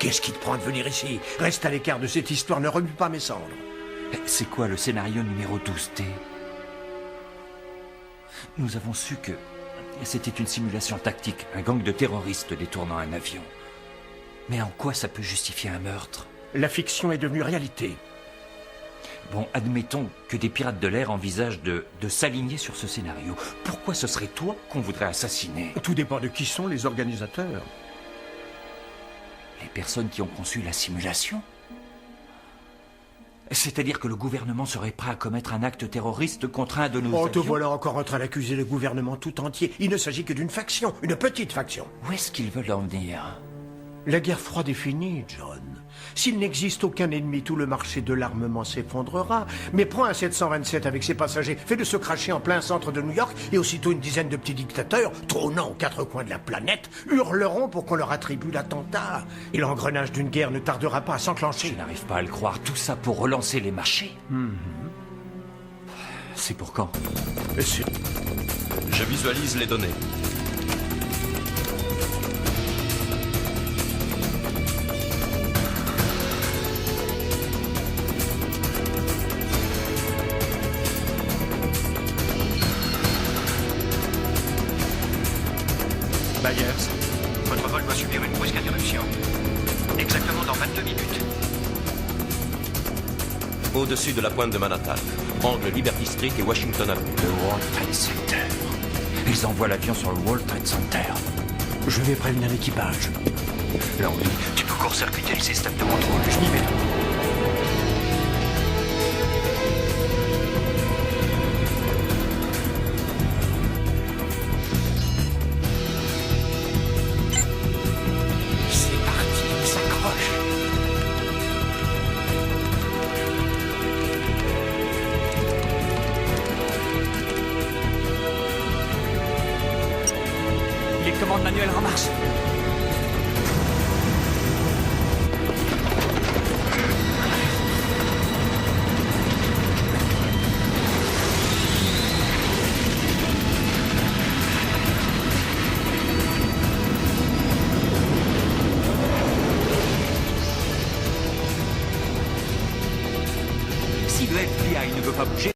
Qu'est-ce qui te prend de venir ici? Reste à l'écart de cette histoire, ne remue pas mes cendres. C'est quoi le scénario numéro 12T? Nous avons su que c'était une simulation tactique, un gang de terroristes détournant un avion. Mais en quoi ça peut justifier un meurtre? La fiction est devenue réalité. Bon, admettons que des pirates de l'air envisagent de s'aligner sur ce scénario. Pourquoi ce serait toi qu'on voudrait assassiner? Tout dépend de qui sont les organisateurs. Les personnes qui ont conçu la simulation? C'est-à-dire que le gouvernement serait prêt à commettre un acte terroriste contre un de nos avions? Te voilà encore en train d'accuser le gouvernement tout entier. Il ne s'agit que d'une faction, une petite faction. Où est-ce qu'ils veulent en venir? La guerre froide est finie, John. S'il n'existe aucun ennemi, tout le marché de l'armement s'effondrera. Mais prends un 727 avec ses passagers, fais-le se cracher en plein centre de New York, et aussitôt une dizaine de petits dictateurs, trônant aux quatre coins de la planète, hurleront pour qu'on leur attribue l'attentat. Et l'engrenage d'une guerre ne tardera pas à s'enclencher. Je n'arrive pas à le croire. Tout ça pour relancer les marchés. C'est pour quand? Je visualise les données. Byers, votre vol doit subir une brusque interruption. Exactement dans 22 minutes. Au-dessus de la pointe de Manhattan, angle Liberty Street et Washington Avenue. Le World Trade Center. Ils envoient l'avion sur le World Trade Center. Je vais prévenir l'équipage. Langley, tu peux court-circuiter le système de contrôle. Je m'y mets. Les commandes manuelles en marche.